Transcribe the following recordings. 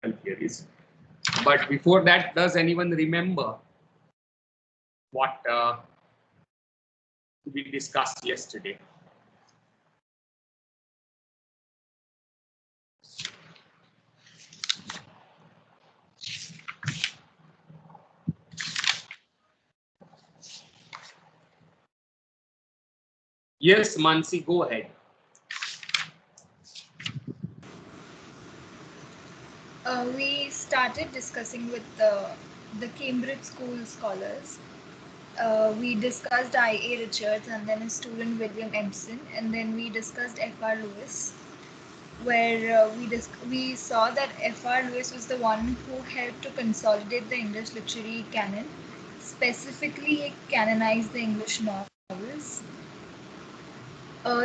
theories. But before that, does anyone remember what we discussed yesterday? Yes, Mansi, go ahead. We started discussing with the Cambridge School scholars. We discussed I.A. Richards and then his student William Empson, and then we discussed F.R. Lewis, where we saw that F.R. Lewis was the one who helped to consolidate the English literary canon. Specifically, he canonized the English novels.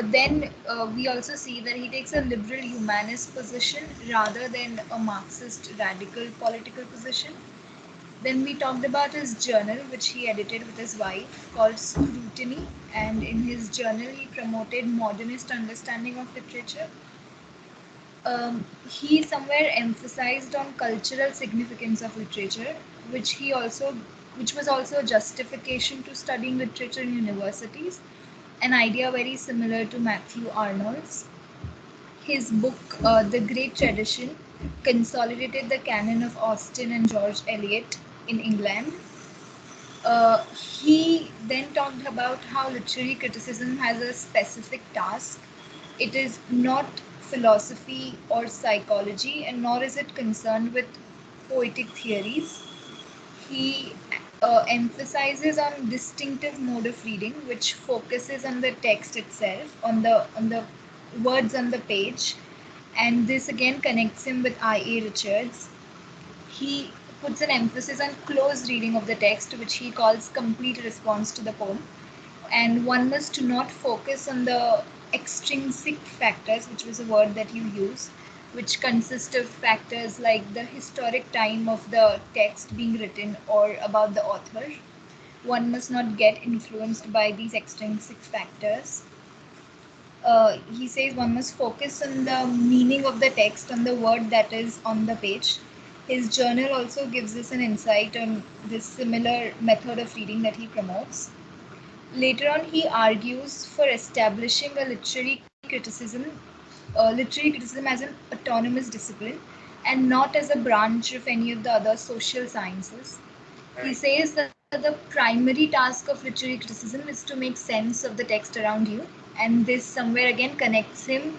Then we also see that he takes a liberal humanist position rather than a Marxist radical political position. Then we talked about his journal, which he edited with his wife, called Scrutiny. And in his journal, he promoted modernist understanding of literature. He somewhere emphasized on cultural significance of literature, which he also, which was also a justification to studying literature in universities, an idea very similar to Matthew Arnold's. His book, The Great Tradition, consolidated the canon of Austen and George Eliot in England. He then talked about how literary criticism has a specific task. It is not philosophy or psychology, and nor is it concerned with poetic theories. He emphasizes on distinctive mode of reading, which focuses on the text itself, on the words on the page, and this again connects him with I.A. Richards. He puts an emphasis on close reading of the text, which he calls complete response to the poem. And one must not focus on the extrinsic factors, which was a word that you use, which consist of factors like the historic time of the text being written or about the author. One must not get influenced by these extrinsic factors. He says one must focus on the meaning of the text, on the word that is on the page. His journal also gives us an insight on this similar method of reading that he promotes. Later on, he argues for establishing a literary criticism as an autonomous discipline and not as a branch of any of the other social sciences. He says that the primary task of literary criticism is to make sense of the text around you, and this somewhere again connects him.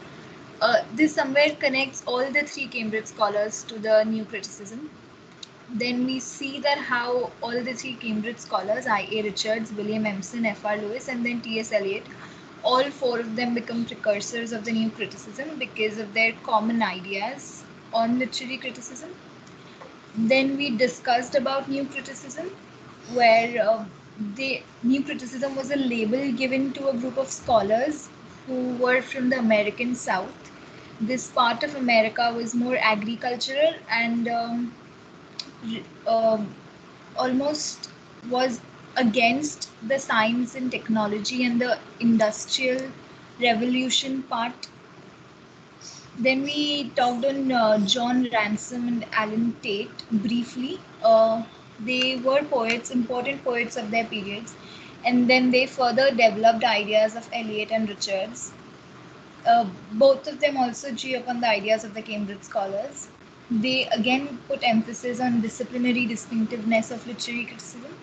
This somewhere connects all the three Cambridge scholars to the new criticism. Then we see that how all the three Cambridge scholars, I.A. Richards, William Empson, F.R. Lewis, and then T.S. Eliot, all four of them become precursors of the new criticism because of their common ideas on literary criticism. Then we discussed about new criticism, where the new criticism was a label given to a group of scholars who were from the American South. This part of America was more agricultural and um, almost was against the science and technology and the industrial revolution part. Then we talked on John Ransom and Alan Tate briefly. They were poets, important poets of their periods, and then they further developed ideas of Eliot and Richards. Both of them also drew upon the ideas of the Cambridge scholars. They again put emphasis on disciplinary distinctiveness of literary criticism.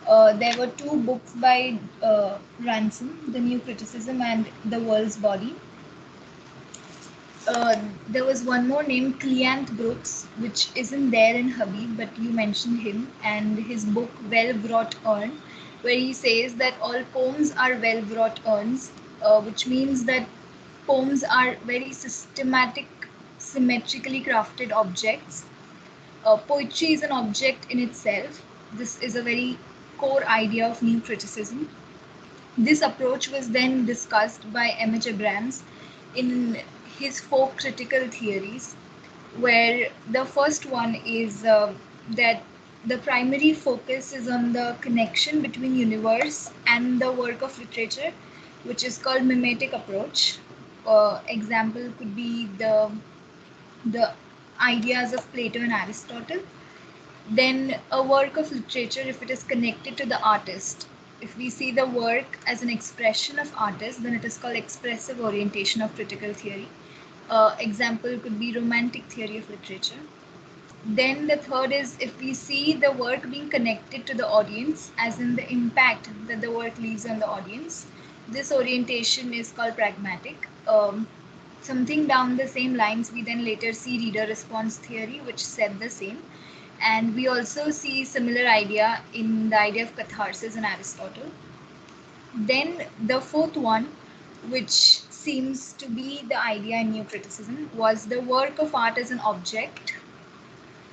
There were two books by Ransom, The New Criticism and The World's Body. There was one more named Cleanth Brooks, which isn't there in Habib, but you mentioned him, and his book Well Brought Urn, where he says that all poems are well brought urns, which means that poems are very systematic, symmetrically crafted objects. Poetry is an object in itself. This is a very core idea of new criticism. This approach was then discussed by M.H. Abrams in his four critical theories, where the first one is that the primary focus is on the connection between universe and the work of literature, which is called mimetic approach. Example could be the ideas of Plato and Aristotle. Then a work of literature, if it is connected to the artist, if we see the work as an expression of artist, then it is called expressive orientation of critical theory. Example could be romantic theory of literature. Then the third is if we see the work being connected to the audience, as in the impact that the work leaves on the audience, this orientation is called pragmatic. Something down the same lines, we then later see reader response theory, which said the same. And we also see similar idea in the idea of catharsis in Aristotle. Then the fourth one, which seems to be the idea in new criticism, was the work of art as an object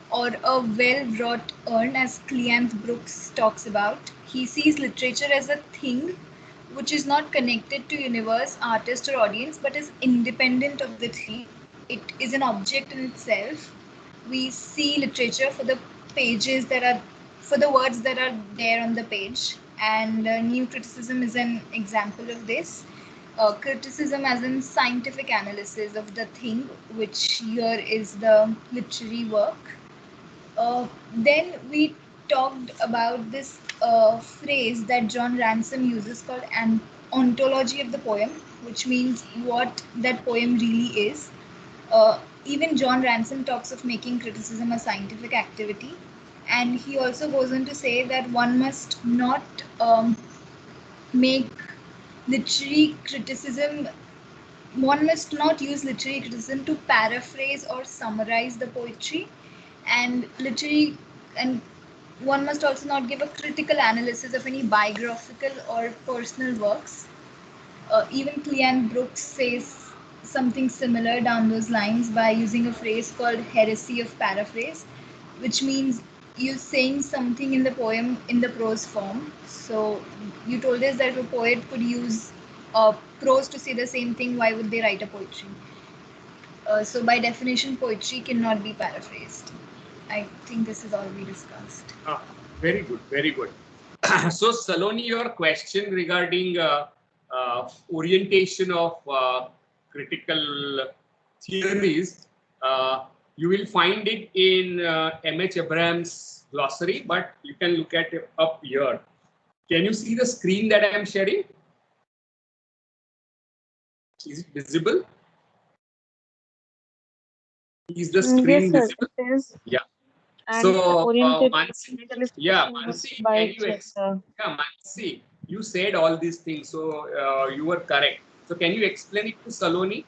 or a well-wrought urn, as Cleanth Brooks talks about. He sees literature as a thing which is not connected to universe, artist, or audience, but is independent of the three. It is an object in itself. We see literature for the pages that are, for the words that are there on the page, and new criticism is an example of this. Criticism as in scientific analysis of the thing, which here is the literary work. Then we talked about this phrase that John Ransom uses called an ontology of the poem, which means what that poem really is. Even John Ransom talks of making criticism a scientific activity, and he also goes on to say that one must not make literary criticism, one must not use literary criticism to paraphrase or summarize the poetry, and literary, and one must also not give a critical analysis of any biographical or personal works. Even Cleanth Brooks says something similar down those lines by using a phrase called heresy of paraphrase, which means you saying something in the poem in the prose form. So you told us that if a poet could use prose to say the same thing, why would they write a poetry? So by definition, poetry cannot be paraphrased. I think this is all we discussed. Very good, very good. So Saloni, your question regarding orientation of critical theories, you will find it in M.H. Abraham's glossary, but you can look at it up here. Can you see the screen that I am sharing? Is it visible? Is the screen Yes, sir, visible? it is. Yeah. And So, oriented Mansi, technical yeah, expression Mansi, by can its you yeah, Mansi, you said all these things, so you were correct. So, can you explain it to Saloni?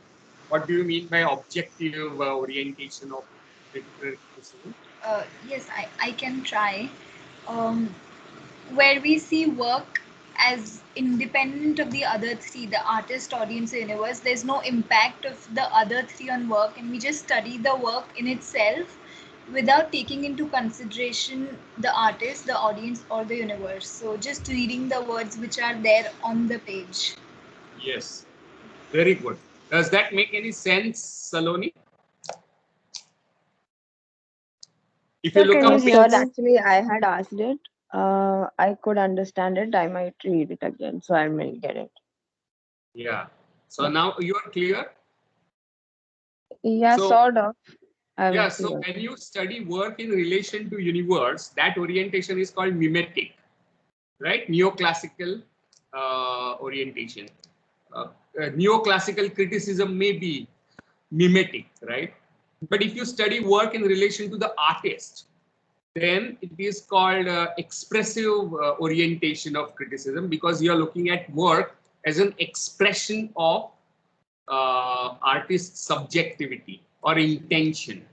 What do you mean by objective orientation of critical criticism? Yes, I can try. Where we see work as independent of the other three, the artist, audience, universe, there's no impact of the other three on work, and we just study the work in itself without taking into consideration the artist, the audience, or the universe. So just reading the words which are there on the page. Yes, very good. Does that make any sense, Saloni? If you Sir, look can up you here, hear actually I had asked it. I could understand it. I might read it again, so I may get it. yeah. So Yeah, now you are clear. yeah, So sort of. yeah, I'm so clear. when you study work in relation to universe, that orientation is called mimetic, right? Neoclassical orientation. Neoclassical criticism may be mimetic, right? But if you study work in relation to the artist, then it is called expressive orientation of criticism, because you are looking at work as an expression of artist's subjectivity or intention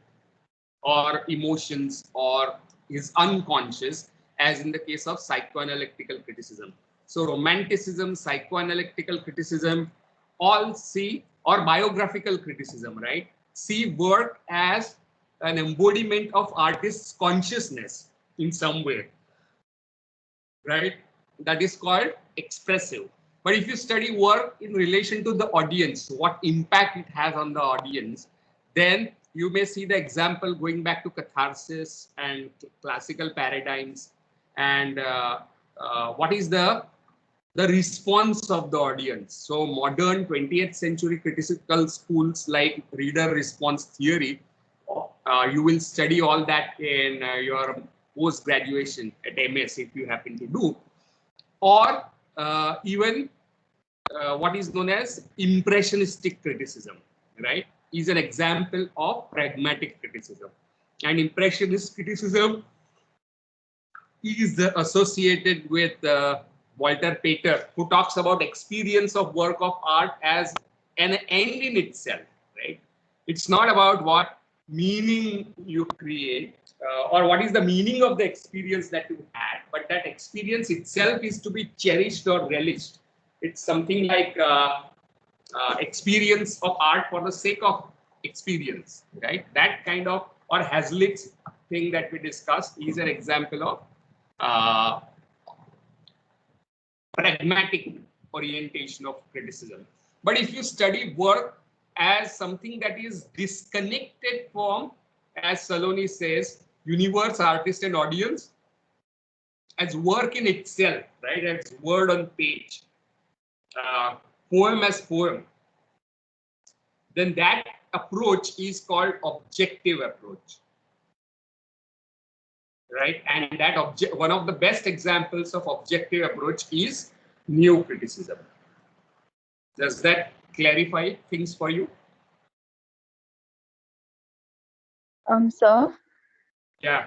or emotions or his unconscious, as in the case of psychoanalytical criticism. So romanticism, psychoanalytical criticism, all see, or biographical criticism, right? See work as an embodiment of artist's consciousness in some way, right? That is called expressive. But if you study work in relation to the audience, what impact it has on the audience, then you may see the example going back to catharsis and classical paradigms, and what is the response of the audience. So modern 20th century critical schools like reader response theory You will study all that in your post graduation at MS if you happen to do, or even what is known as impressionistic criticism, right, is an example of pragmatic criticism. And impressionist criticism is associated with Walter Pater, who talks about experience of work of art as an end in itself, right? It's not about what meaning you create or what is the meaning of the experience that you had, but that experience itself is to be cherished or relished. It's something like experience of art for the sake of experience, right? That kind of, or Hazlitt's thing that we discussed is an example of pragmatic orientation of criticism. But if you study work as something that is disconnected from, as Saloni says, universe, artist, and audience, as work in itself, right, as word on page, poem as poem, then that approach is called objective approach, right? And that one of the best examples of objective approach is neo-criticism. Does that clarify things for you? Sir. Yeah.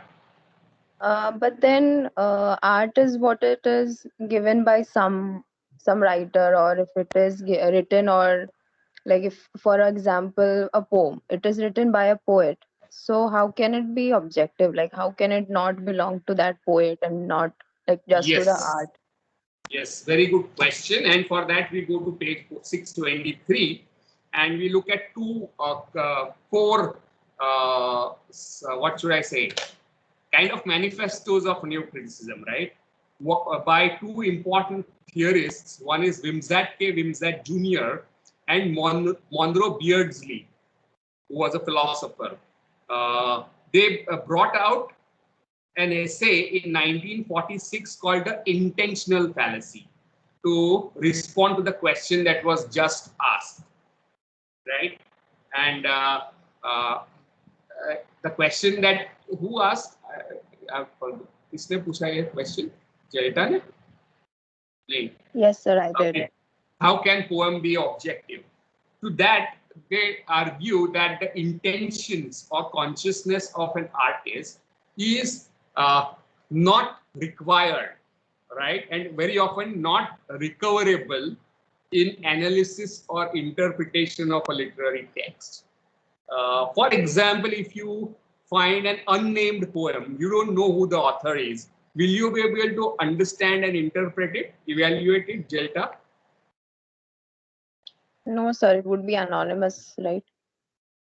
But then art is what it is given by some writer, or if it is written, or like if, for example, a poem, it is written by a poet. So how can it be objective? Like how can it not belong to that poet and not like just to the Yes. art? Yes, very good question. And for that, we go to page 623 and we look at two core, what should I say, kind of manifestos of neo-criticism, right? By two important theorists. One is Wimsatt K. Wimsatt Jr. and Monroe Beardsley, who was a philosopher. They brought out an essay in 1946 called The Intentional Fallacy to respond to the question that was just asked, right? And the question that who asked, किसने पूछा ये question? Jayata ने? नहीं. Yes, sir, I did. Okay. How can poem be objective? To that, they argue that the intentions or consciousness of an artist is not required, right? And very often not recoverable in analysis or interpretation of a literary text. For example, if you find an unnamed poem, you don't know who the author is, will you be able to understand and interpret it, evaluate it, Jelta? No, sir, it would be anonymous, right?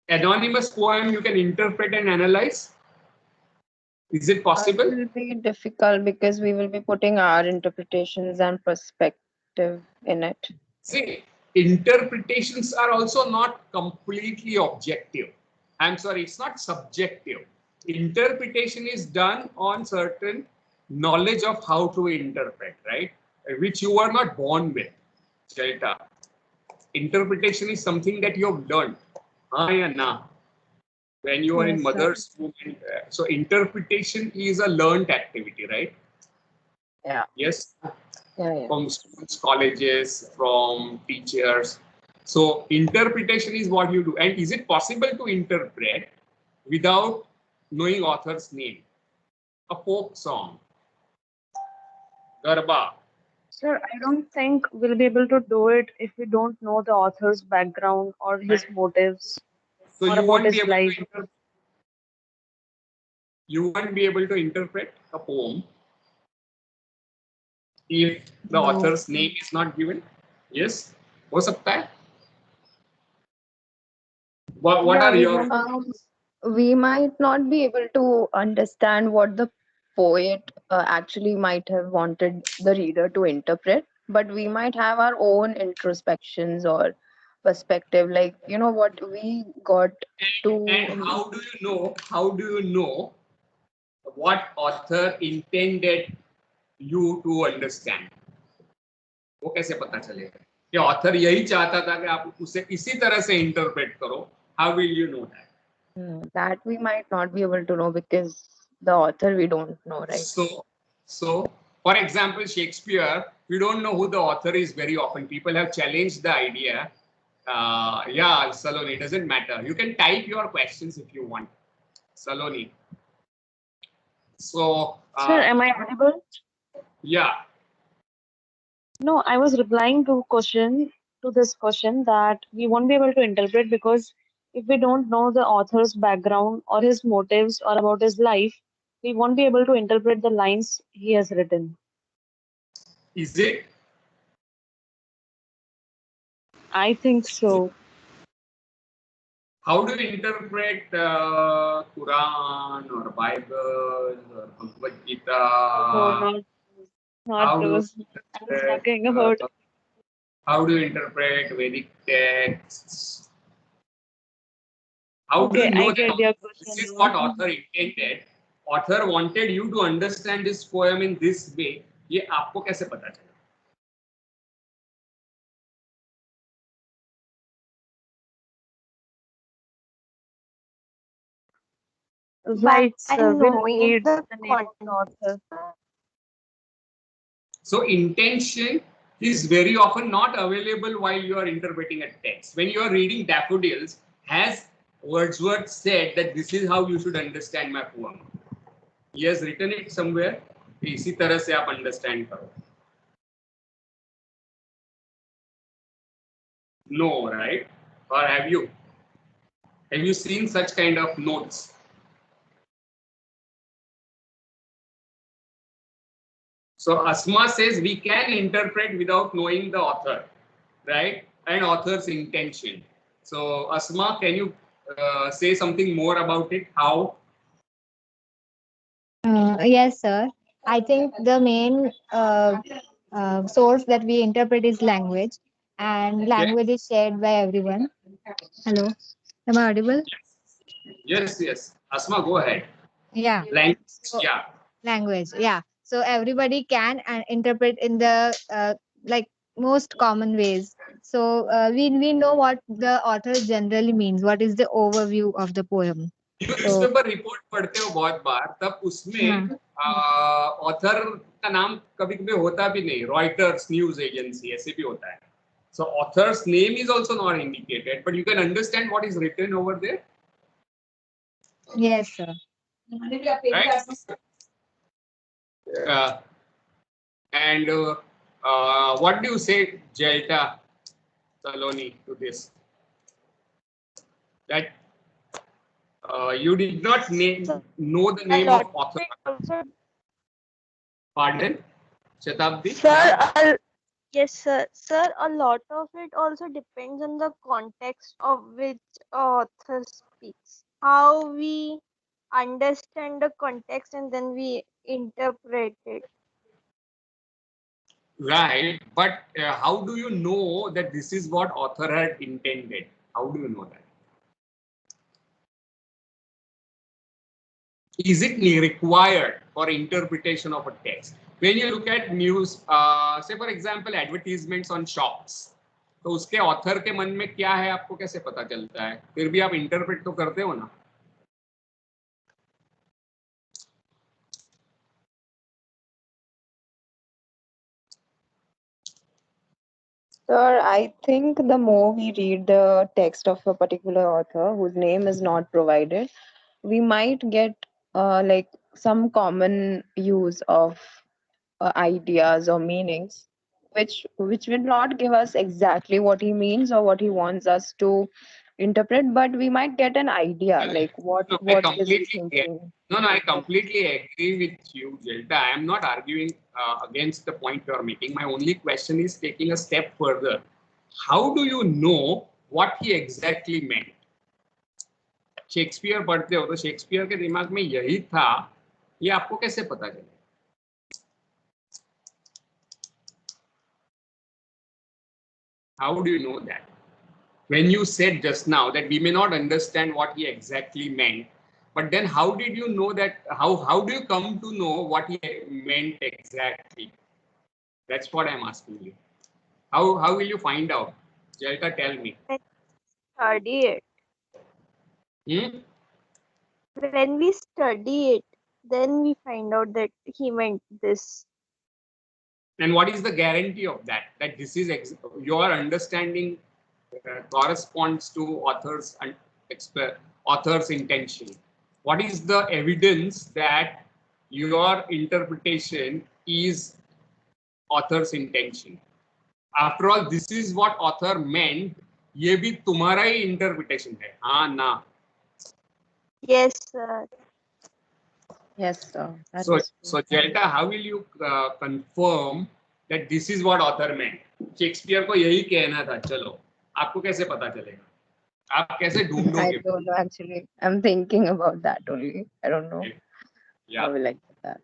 Anonymous poem you can interpret and analyze? Is it possible? It will be difficult because we will be putting our interpretations and perspective in it. See, interpretations are also not completely objective. I'm sorry, it's not subjective. Interpretation is done on certain knowledge of how to interpret, right? Which you are not born with, Chelta. Interpretation is something that you have learned. When you are in mother's womb. So interpretation is a learned activity, right? Yeah. Yes. Yeah. From schools, colleges, from teachers. So interpretation is what you do. And is it possible to interpret without knowing author's name? A folk song, Garba. Sir, I don't think we'll be able to do it if we don't know the author's background or his motives. So or you about won't be his able life. to you won't be able to interpret a poem if the author's name is not given. Yes, हो सकता है. What are your? We might not be able to understand what the poet actually might have wanted the reader to interpret, but we might have our own introspections or perspective, like what we got to. And how do you know? How do you know what author intended you to understand? वो कैसे पता चलेगा कि author यही चाहता था कि आप उसे इसी तरह से इंटरप्रेट करो? How will you know that? That we might not be able to know because the author we don't know, right? So, for example, Shakespeare, we don't know who the author is very often. People have challenged the idea. Yeah, Saloni, it doesn't matter. You can type your questions if you want. Saloni. So, Sir, am I audible? yeah. No, I was replying to this question that we won't be able to interpret because if we don't know the author's background or his motives or about his life, we won't be able to interpret the lines he has written. Is it? I think so. How do you interpret Quran or Bible or Bhagavad Gita? No, not How do you those. I was interpret, talking about. how do you interpret Vedic texts? How do Okay, you I know get that your this question is what now. author intended? Author wanted you to understand this poem in this way. ये आपको कैसे पता चला? Right, sir. We'll knowing need the the name of the author. So intention is very often not available while you are interpreting a text. When you are reading Daffodils, has Wordsworth said that this is how you should understand my poem? He has written it somewhere. इसी तरह से आप understand करो. No, right? Or have you? Have you seen such kind of notes? So Asma says we can interpret without knowing the author, right? And author's intention. So Asma, can you say something more about it? How? Yes, sir. I think the main source that we interpret is language, and Yes. language is shared by everyone. Hello, am I audible? Yes. Asma, go ahead. Yeah. Language. So, Yeah. language, yeah. So everybody can interpret in the like most common ways. So we know what the author generally means. What is the overview of the poem? So newspaper report पढ़ते हो बहुत बार, तब उसमें author का नाम कभी कभी होता भी नहीं. रॉयटर्स न्यूज एजेंसी ऐसे भी होता है. So author's name is also not indicated, but you can understand what is written over there. yes, sir. Right? And what do you say, Jaita Saloni, to this? That you did not know the name of author. Pardon? Shatabdi? Sir, yes, sir. Sir, a lot of it also depends on the context of which author speaks. How we understand the context and then we interpret it. Right, but how do you know that this is what author had intended? How do you know that? Is it required for interpretation of a text? When you look at news, say for example, advertisements on shops, तो उसके author के मन में क्या है आपको कैसे पता चलता है? फिर भी आप interpret तो करते हो ना? Sir, I think the more we read the text of a particular author whose name is not provided, we might get like some common use of ideas or meanings, which will not give us exactly what he means or what he wants us to interpret, but we might get an idea like what No, what is he thinking. I completely agree with you, Jelta. I am not arguing against the point you are making. My only question is taking a step further. How do you know what he exactly meant? Shakespeare पढ़ते हो तो Shakespeare के दिमाग में यही था, ये आपको कैसे पता चले? How do you know that? When you said just now that we may not understand what he exactly meant, but then how did you know that? How do you come to know what he meant exactly? That's what I'm asking you. How will you find out? Jelta, tell me. Study it. when we study it, then we find out that he meant this. And what is the guarantee of that? That this is your understanding corresponds to author's intention. What is the evidence that your interpretation is author's intention? After all, this is what author meant. ये भी तुम्हारा ही interpretation है, हाँ ना? Yes, sir. Yes, sir. That So, is true. so Jelta, how will you confirm that this is what author meant? Shakespeare को यही कहना था, चलो आपको कैसे पता चलेगा? आप कैसे I ढूंढोगे? don't know actually. I'm thinking about that only. I don't know. Yeah. How will I get that?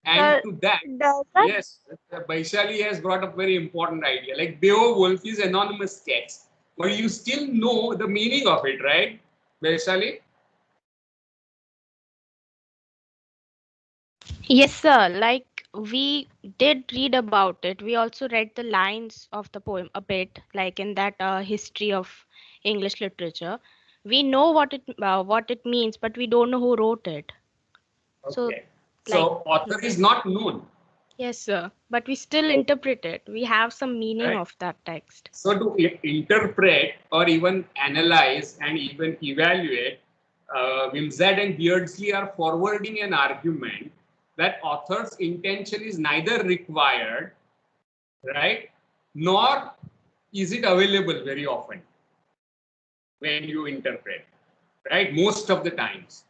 And to that, Does that yes, Vaishali has brought up very important idea. Like Beowulf is anonymous text, but you still know the meaning of it, right, Vaishali? Yes, sir. Like we did read about it. We also read the lines of the poem a bit, like in that history of English literature. We know what it means, but we don't know who wrote it. So, Okay. So author is not known. yes, sir. But we still interpret it. We have some meaning Right. of that text. So to interpret or even analyze and even evaluate, Wimsatt and Beardsley are forwarding an argument that author's intention is neither required, right, nor is it available very often when you interpret, right? Most of the times.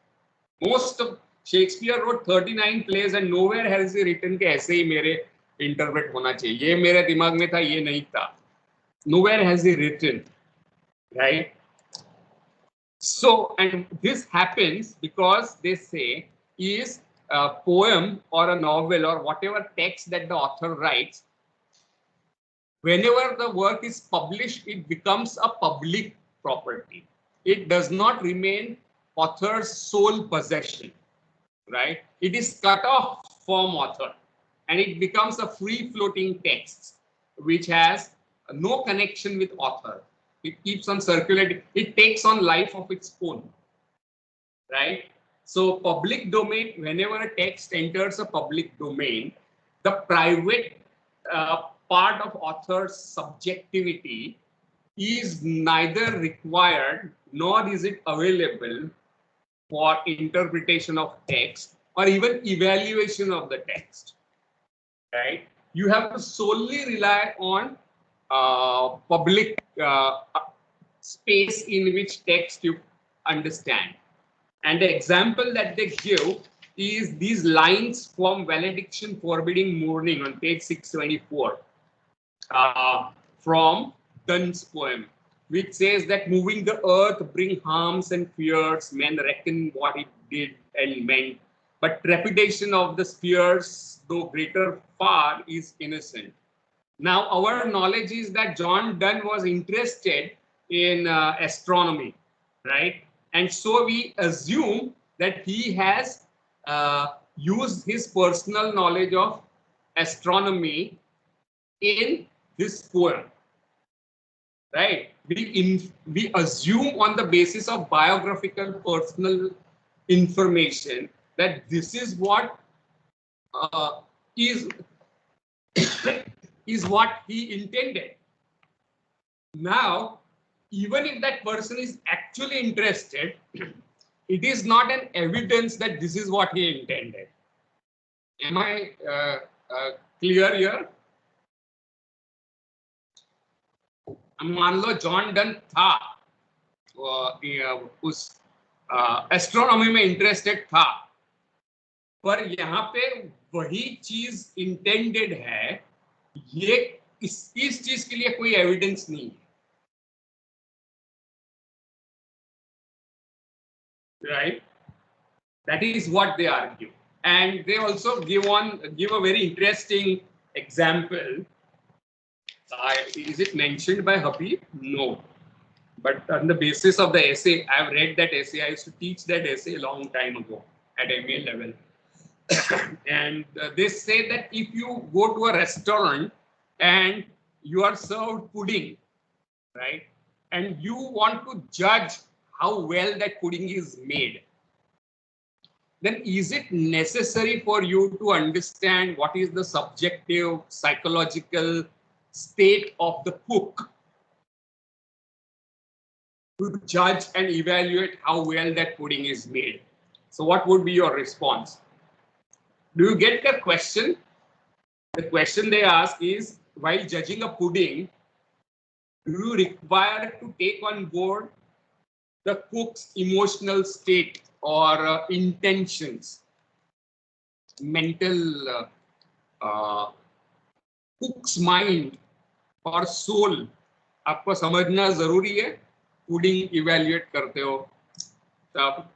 Most of Shakespeare wrote 39 plays and nowhere has he written कि ऐसे ही मेरे interpret होना चाहिए. ये मेरे दिमाग में था, ये नहीं था. Nowhere has he written, right? So, and this happens because they say is a poem or a novel or whatever text that the author writes, whenever the work is published, it becomes a public property. It does not remain author's sole possession, right? It is cut off from author and it becomes a free floating text which has no connection with author. It keeps on circulating. It takes on life of its own, right? So public domain, whenever a text enters a public domain, the private part of author's subjectivity is neither required nor is it available for interpretation of text or even evaluation of the text, right? You have to solely rely on public space in which text you understand. And the example that they give is these lines from Valediction Forbidding Mourning on page 624 from Donne's poem, which says that moving the earth bring harms and fears, men reckon what it did and meant, but trepidation of the spheres, though greater far, is innocent. Now, our knowledge is that John Donne was interested in astronomy, right? And so we assume that he has used his personal knowledge of astronomy in this poem, right? We assume on the basis of biographical personal information that this is what is what he intended. Now, even if that person is actually interested, it is not an evidence that this is what he intended. Am I clear here? मान लो John Donne था, उस astronomy में interested था, पर यहाँ पे वही चीज इंटेंडेड है, ये इस चीज के लिए कोई एविडेंस नहीं है, right? That is what they argue, and they also give a very interesting example. Is it mentioned by Habib? No. But on the basis of the essay, I've read that essay. I used to teach that essay a long time ago at MA level. And they say that if you go to a restaurant and you are served pudding, right? And you want to judge how well that pudding is made, then is it necessary for you to understand what is the subjective psychological state of the cook to judge and evaluate how well that pudding is made? So what would be your response? Do you get the question? The question they ask is, while judging a pudding, do you require to take on board the cook's emotional state or intentions, mental cook's mind और soul आपको समझना जरूरी है pudding evaluate करते हो तब?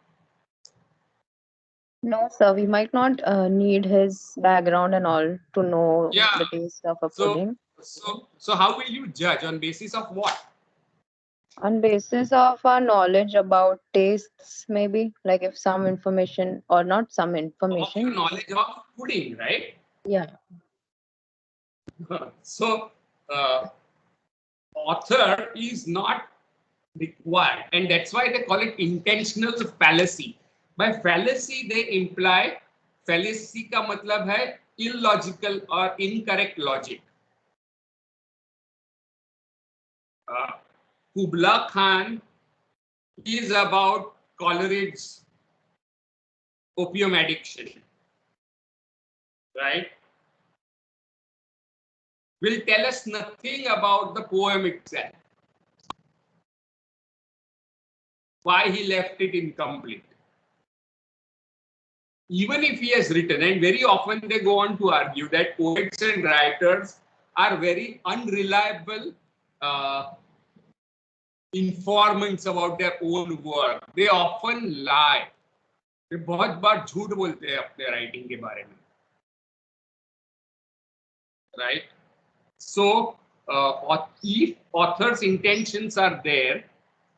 No, sir, we might not need his background and all to know Yeah. the taste of a pudding. So how will you judge? On basis of what? On basis of our knowledge about tastes, maybe like if some information or not some Of information. your knowledge of pudding, right? Yeah. So author is not required, and that's why they call it intentional fallacy. By fallacy they imply, fallacy का मतलब है illogical or incorrect logic. Kubla Khan is about Coleridge's opium addiction, right? Will tell us nothing about the poem itself. Why he left it incomplete. Even if he has written, and very often they go on to argue that poets and writers are very unreliable informants about their own work. They often lie. वे बहुत बार झूठ बोलते हैं अपने writing के बारे में, right? So if author's intentions are there,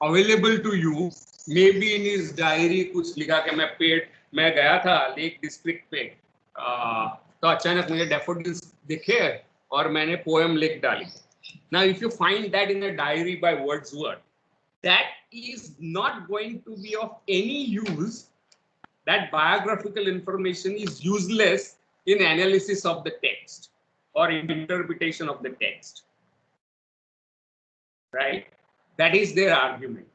available to you, maybe in his diary कुछ लिखा कि मैं गया था लेक डिस्ट्रिक्ट पे तो अचानक मुझे डैफोडिल्स दिखे और मैंने पोएम लिख डाली. Now if you find that in a diary by Wordsworth, that is not going to be of any use. That biographical information is useless in analysis of the text or in interpretation of the text, right? That is their argument.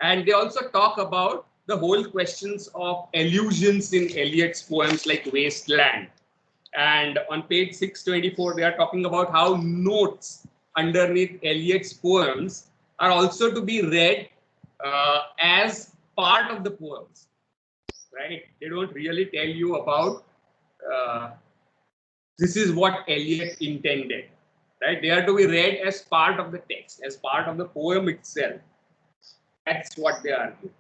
And they also talk about the whole questions of allusions in Eliot's poems like Wasteland. And on page 624, they are talking about how notes underneath Eliot's poems are also to be read as part of the poems, right? They don't really tell you about this is what Eliot intended, right? They are to be read as part of the text, as part of the poem itself. That's what they argue.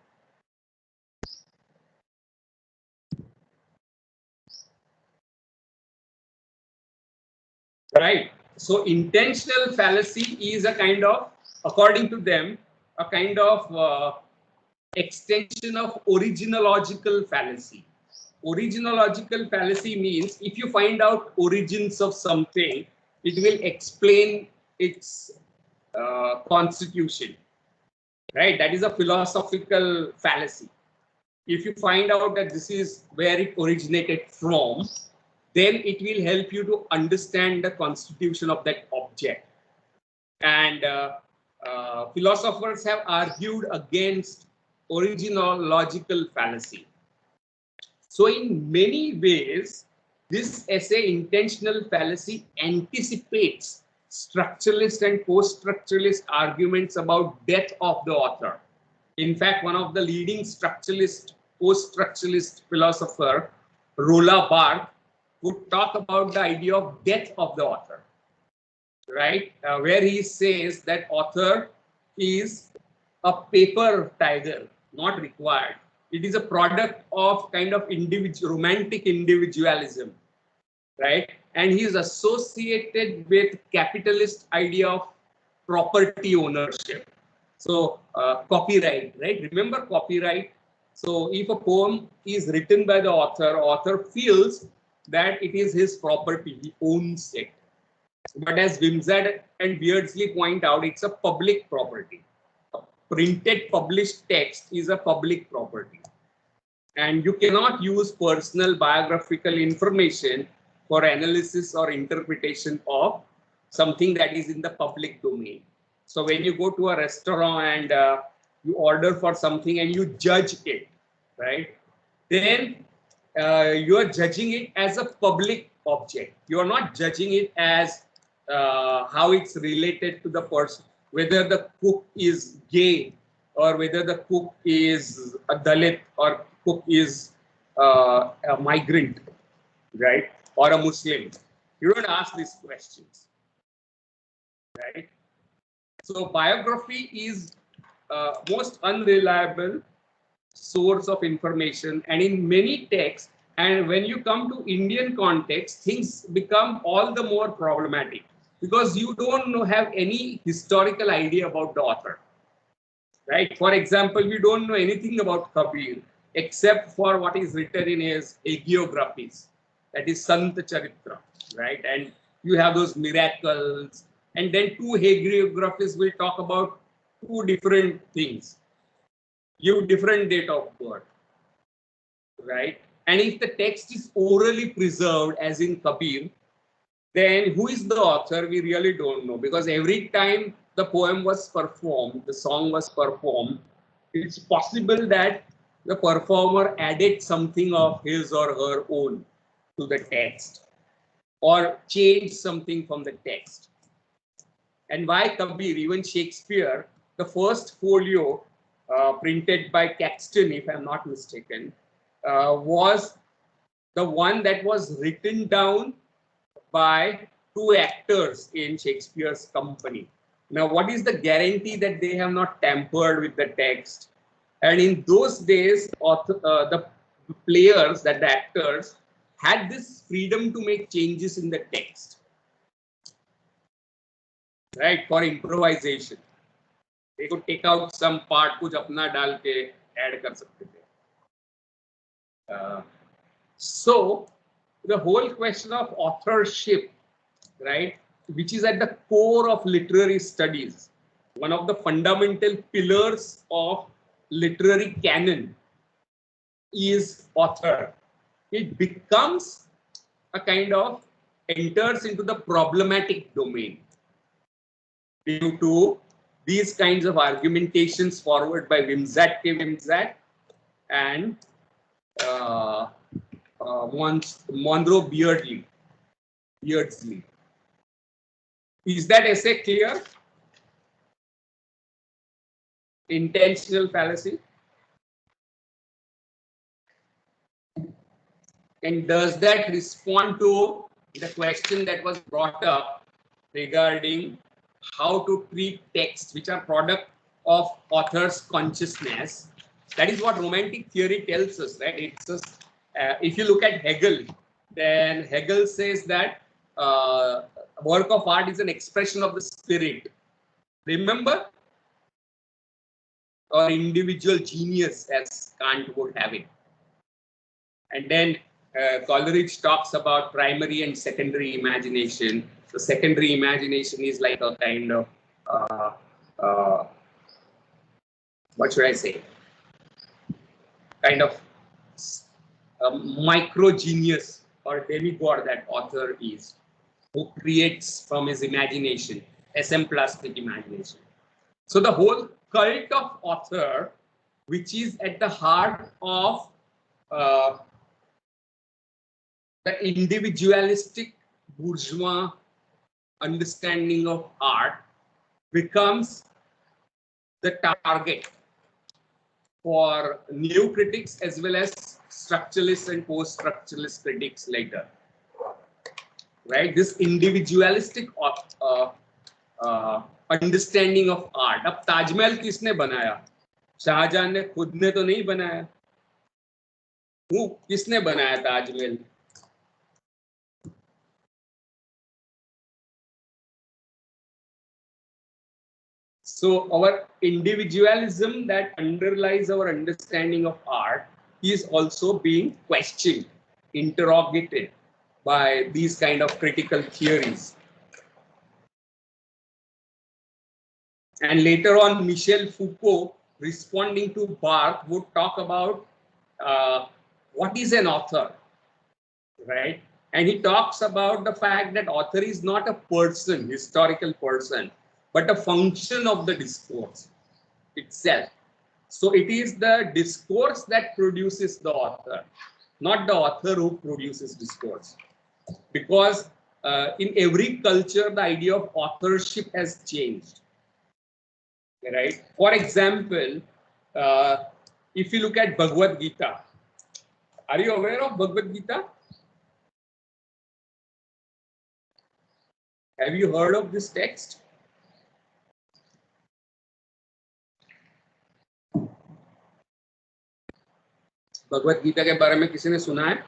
Right. So intentional fallacy is a kind of, according to them, a kind of extension of originological fallacy. Originological fallacy means if you find out origins of something, it will explain its constitution, right? That is a philosophical fallacy. If you find out that this is where it originated from, then it will help you to understand the constitution of that object. And philosophers have argued against originological fallacy. So in many ways, this essay, Intentional Fallacy, anticipates structuralist and post-structuralist arguments about death of the author. In fact, one of the leading structuralist, post-structuralist philosopher, Roland Barthes, would talk about the idea of death of the author, right? Where he says that author is a paper tiger, not required. It is a product of kind of romantic individualism, right? And he is associated with capitalist idea of property ownership. So copyright, right? Remember copyright? So if a poem is written by the author feels that it is his property, he owns it. But as Wimsatt and Beardsley point out, it's a public property. A printed, published text is a public property. And you cannot use personal biographical information for analysis or interpretation of something that is in the public domain. So when you go to a restaurant and you order for something and you judge it, right? Then you are judging it as a public object. You are not judging it as how it's related to the person, whether the cook is gay or whether the cook is a Dalit or cook is a migrant, right? Or a Muslim. You don't ask these questions, right? So biography is most unreliable source of information, and in many texts, and when you come to Indian context, things become all the more problematic because you don't have any historical idea about the author, right? For example, we don't know anything about Kabir except for what is written in his hagiographies, that is Sant Charitra, right? And you have those miracles, and then two hagiographies will talk about two different things, give different date of birth, right? And if the text is orally preserved, as in Kabir, then who is the author? We really don't know, because every time the poem was performed, the song was performed, it's possible that the performer added something of his or her own to the text or changed something from the text. And why Kabir? Even Shakespeare, the first folio printed by Caxton, if I'm not mistaken, was the one that was written down by two actors in Shakespeare's company. Now, what is the guarantee that they have not tampered with the text? And in those days, the players, that the actors, had this freedom to make changes in the text, right? For improvisation, they could take out some part, कुछ अपना डाल के add कर सकते थे. So the whole question of authorship, right, which is at the core of literary studies, one of the fundamental pillars of literary canon is author. It becomes a kind of enters into the problematic domain due to these kinds of argumentations forward by Wimsatt K. Wimsatt and Monroe Beardsley. Is that essay clear? Intentional fallacy. And does that respond to the question that was brought up regarding how to treat texts which are product of author's consciousness? That is what romantic theory tells us, right? It's just, if you look at Hegel, then Hegel says that work of art is an expression of the spirit. Remember? Or individual genius, as Kant would have it. And then Coleridge talks about primary and secondary imagination. The secondary imagination is like a kind of, what should I say? Kind of micro genius or demigod that author is, who creates from his imagination, plastic imagination. So the whole cult of author, which is at the heart of the individualistic bourgeois understanding of art, becomes the target for new critics as well as structuralist and post-structuralist critics later. Right? This individualistic understanding of art. अब ताजमहल किसने बनाया? शाहजहां ने खुद ने तो नहीं बनाया. किसने बनाया Taj Mahal? So our individualism that underlies our understanding of art is also being questioned, interrogated by these kind of critical theories. And later on, Michel Foucault, responding to Barthes, would talk about what is an author, right? And he talks about the fact that author is not a person, historical person, but a function of the discourse itself. So it is the discourse that produces the author, not the author who produces discourse. Because in every culture, the idea of authorship has changed, right? For example, if you look at Bhagavad Gita, are you aware of Bhagavad Gita? Have you heard of this text? Bhagavad Gita के बारे में किसी ने सुना है?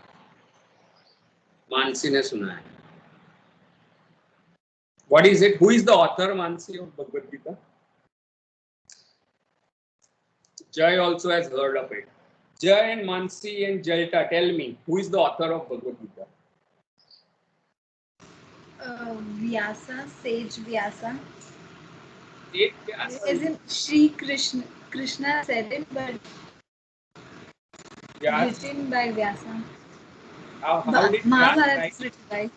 मानसी ने सुना है. What is it? Who is the author, Mansi, of Bhagavad Gita? Jay also has heard of it. Jay and Mansi and Jalta, tell me, who is the author of Bhagavad Gita? Vyasa, sage Vyasa. Sage Vyasa. Isn't Shri Krishna? Krishna said it, but written by Vyasa. How did Mahabharata is written by.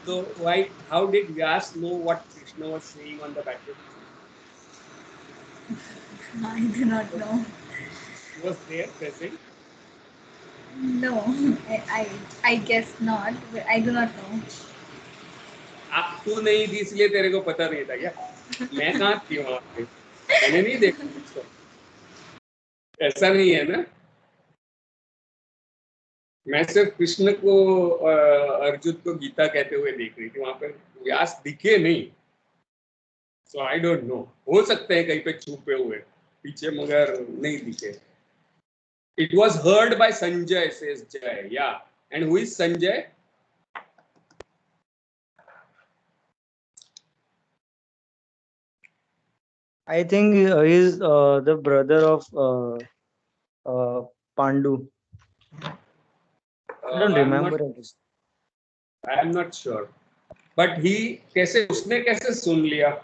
So why? How did Vyas know what Krishna was saying on the battlefield? I do not know. He was there present. No, I guess not. But I do not know. आप तू नहीं थी इसलिए तेरे को पता नहीं था क्या? मैं कहाँ थी वहाँ पे? मैंने नहीं देखा उसको. ऐसा नहीं है ना? मैं सिर्फ कृष्ण को अर्जुन को गीता कहते हुए देख रही थी. वहाँ पे व्यास दिखे नहीं. So I don't know. हो सकता है कहीं पे छुपे हुए पीछे मगर नहीं दिखे. It was heard by Sanjay, says Jay. Yeah. And who is Sanjay? I think he's the brother of Pandu. I don't remember it. I am not sure. But he उसने कैसे सुन लिया?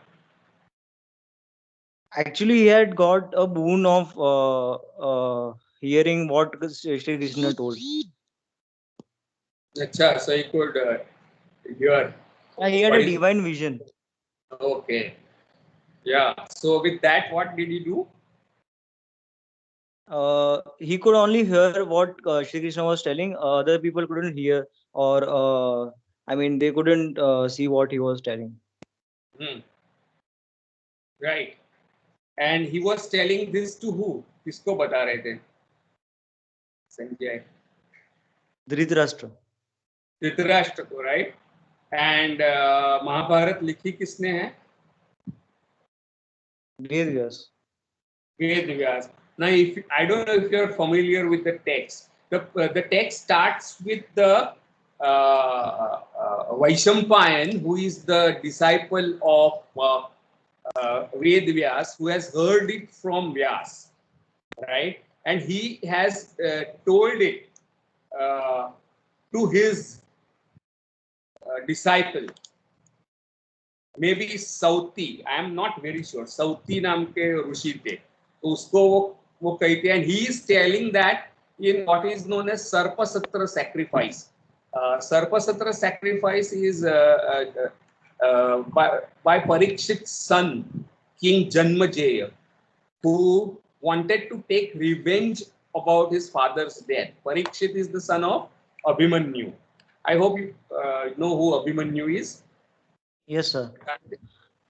Actually, he had got a boon of hearing what Sri Krishna told. अच्छा, so he could hear. He had a divine vision. Okay. Yeah. So with that, what did he do? He could only hear what Sri Krishna was telling. Other people couldn't hear, or I mean, they couldn't see what he was telling. Right. And he was telling this to who? किसको बता रहे थे? Sanjay. Dhritarashtra. Dhritarashtra को, right? And Mahabharat लिखी किसने है? Ved Vyas. Ved Vyas. Now, I don't know if you're familiar with the text. The text starts with the Vaishampayan, who is the disciple of Ved Vyas, who has heard it from Vyas, right? And he has told it to his disciple. Maybe Sauti, I am not very sure. Sauti नाम के ऋषि थे, तो उसको वो कहते हैं. And he is telling that in what is known as Sarpasatra sacrifice. Sarpasatra sacrifice is by Parikshit's son, King Janmajaya, who wanted to take revenge about his father's death. Parikshit is the son of Abhimanyu. I hope you know who Abhimanyu is. Yes, sir.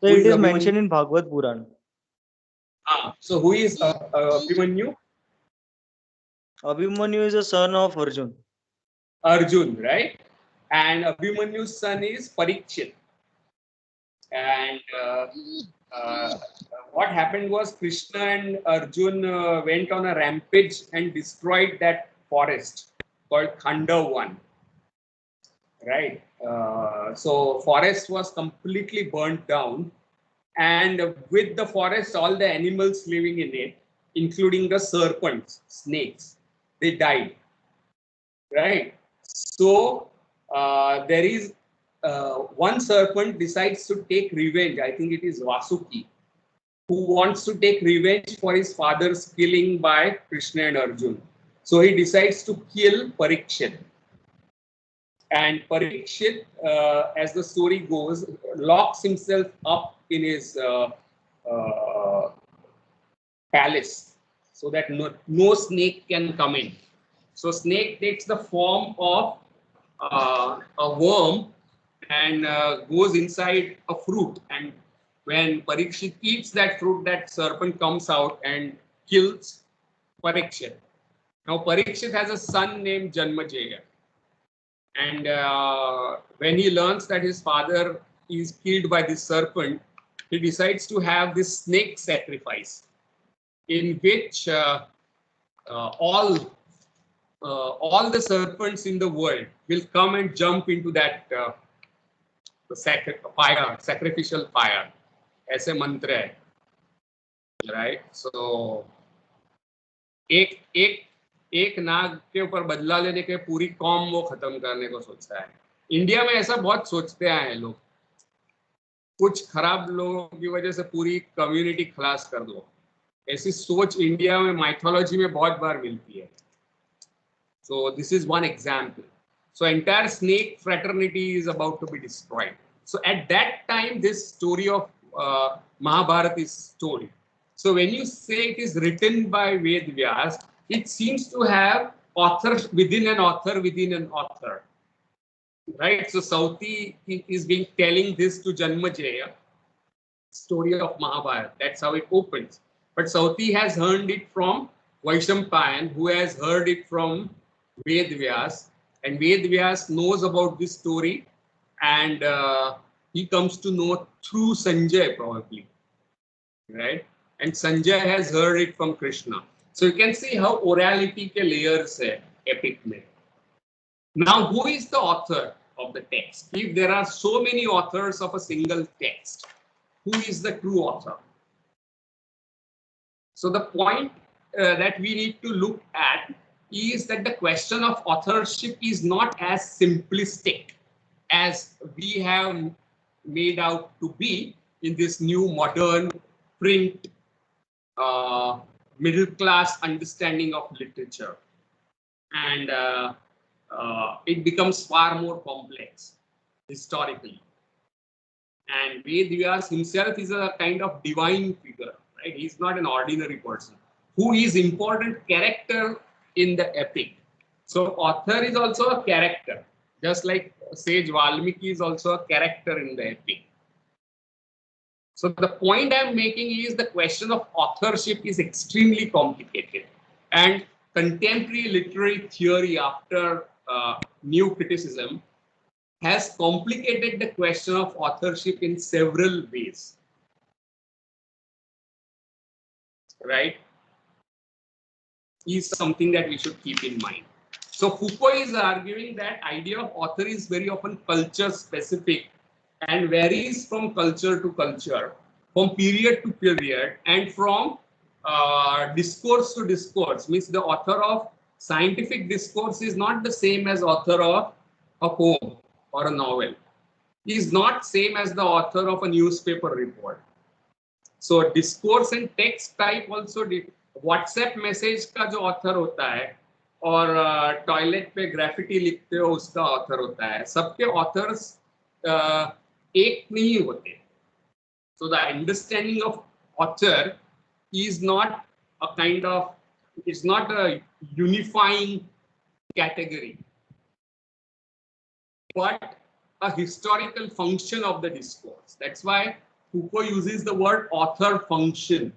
So it is mentioned in Bhagavad Puran. So who is Abhimanyu? Abhimanyu is the son of Arjun. Arjun, right? And Abhimanyu's son is Parikshit. And what happened was Krishna and Arjun went on a rampage and destroyed that forest called Khandavan. Right? So forest was completely burnt down, and with the forest, all the animals living in it, including the serpents, snakes, they died. Right? So there is one serpent decides to take revenge. I think it is Vasuki, who wants to take revenge for his father's killing by Krishna and Arjun. So he decides to kill Parikshit. And Parikshit, as the story goes, locks himself up in his palace so that no snake can come in. So snake takes the form of a worm and goes inside a fruit. And when Parikshit eats that fruit, that serpent comes out and kills Parikshit. Now Parikshit has a son named Janmajaya. And when he learns that his father is killed by this serpent, he decides to have this snake sacrifice, in which all the serpents in the world will come and jump into that sacrificial fire. ऐसे मंत्र है, right? So एक नाग के ऊपर बदला लेने के पूरी कौम वो खत्म करने को सोचता है. इंडिया में ऐसा बहुत सोचते आए हैं लोग. कुछ खराब लोगों की वजह से पूरी कम्युनिटी खलास कर दो, ऐसी सोच इंडिया में माइथोलॉजी में बहुत बार मिलती है. So this is one example. So entire snake fraternity is about to be destroyed. So at that time, this story of Mahabharata is told. So when you say it is written by Ved Vyas, it seems to have author within an author within an author, right? So Sauti is being telling this to Janmajaya, story of Mahabharata. That's how it opens. But Sauti has heard it from Vaishampayan, who has heard it from Ved Vyas, and Ved Vyas knows about this story, and he comes to know through Sanjay probably, right? And Sanjay has heard it from Krishna. So you can see how orality ke layers hai epic mein. Now, who is the author of the text? If there are so many authors of a single text, who is the true author? So the point that we need to look at is that the question of authorship is not as simplistic as we have made out to be in this new modern print middle class understanding of literature. And it becomes far more complex historically. And Ved Vyas himself is a kind of divine figure, right? He's not an ordinary person who is important character in the epic. So author is also a character, just like sage Valmiki is also a character in the epic. So the point I'm making is the question of authorship is extremely complicated, and contemporary literary theory after new criticism has complicated the question of authorship in several ways, right? Is something that we should keep in mind. So Foucault is arguing that idea of author is very often culture specific and varies from culture to culture, from period to period, and from discourse to discourse. Means the author of scientific discourse is not the same as author of a poem or a novel. He is not same as the author of a newspaper report. So discourse and text type also. WhatsApp message का जो author होता है और toilet पे graffiti लिखते हो उसका author होता है, सबके ऑथर्स एक नहीं होते. So the understanding of author is not a kind of, it's not a unifying category, but a historical function of the discourse. That's why Foucault uses the word author function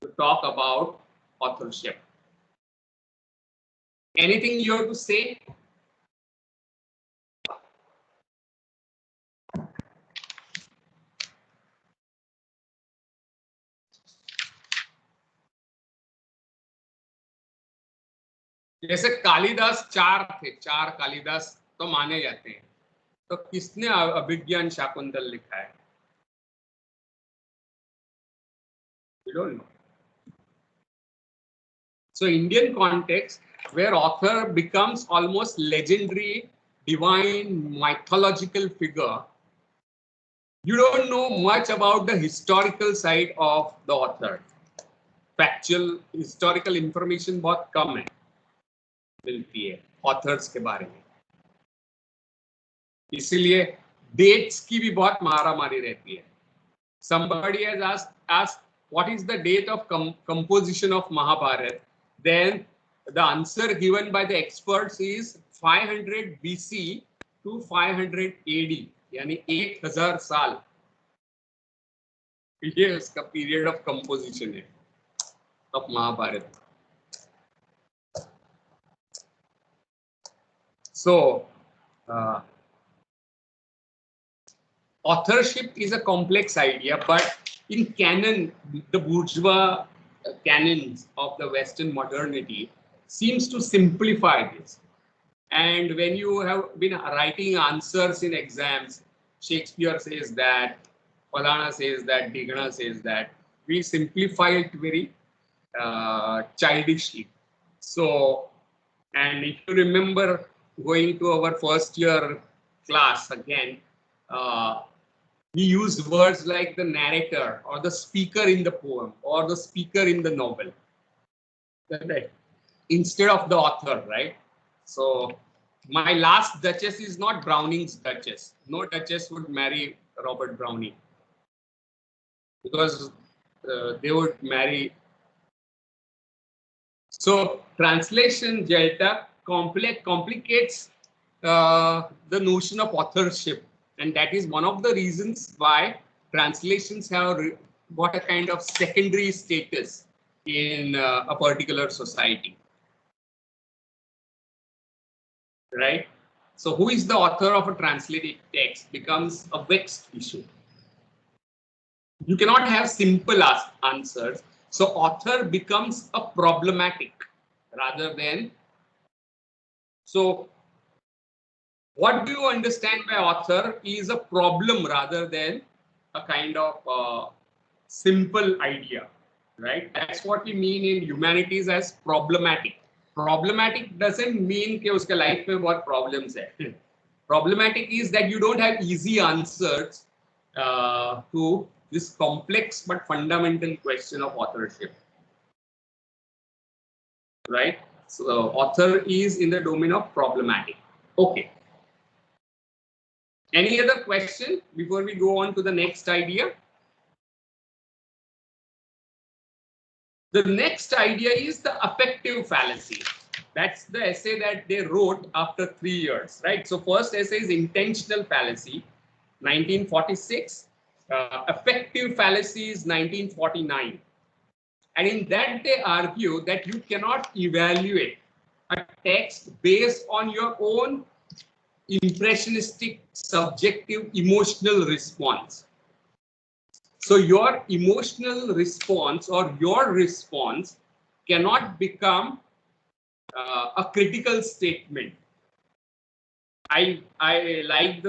to talk about authorship. Anything you have to say? जैसे कालिदास चार थे, चार कालिदास तो माने जाते हैं, तो किसने अभिज्ञान शाकुंतल लिखा है? You don't know. So Indian context, where author becomes almost legendary, divine, mythological figure, you don't know much about the historical side of the author. Factual historical information बहुत कम है. मिलती है ऑथर्स के बारे में। इसीलिए डेट्स की भी बहुत मारामारी रहती है। Somebody has asked what is the date of composition of Mahabharata, then the answer given by the experts is 500 BC to 500 AD, यानी 1000 साल ये उसका पीरियड ऑफ कंपोजिशन है of Mahabharata. So authorship is a complex idea, but in canon, the bourgeois canons of the Western modernity seems to simplify this. And when you have been writing answers in exams, Shakespeare says that, Falana says that, Digna says that, we simplify it very childishly. So, and if you remember going to our first year class again, we use words like the narrator or the speaker in the poem or the speaker in the novel, right? Instead of the author, right? So my last Duchess is not Browning's Duchess. No Duchess would marry Robert Browning because they would marry. So translation delta complicates the notion of authorship. And that is one of the reasons why translations have got a kind of secondary status in a particular society. Right? So who is the author of a translated text becomes a vexed issue. You cannot have simple answers. So author becomes a problematic rather than. So what do you understand by author is a problem rather than a kind of simple idea, right? That's what we mean in humanities as problematic. Problematic doesn't mean कि उसके life में बहुत problems है. Problematic is that you don't have easy answers to this complex but fundamental question of authorship, right? So the author is in the domain of problematic. Okay. Any other question before we go on to the next idea? The next idea is the affective fallacy. That's the essay that they wrote after 3 years, right? So first essay is intentional fallacy, 1946. Affective fallacy is 1949. And in that they argue that you cannot evaluate a text based on your own impressionistic, subjective, emotional response. So your emotional response or your response cannot become a critical statement. I like the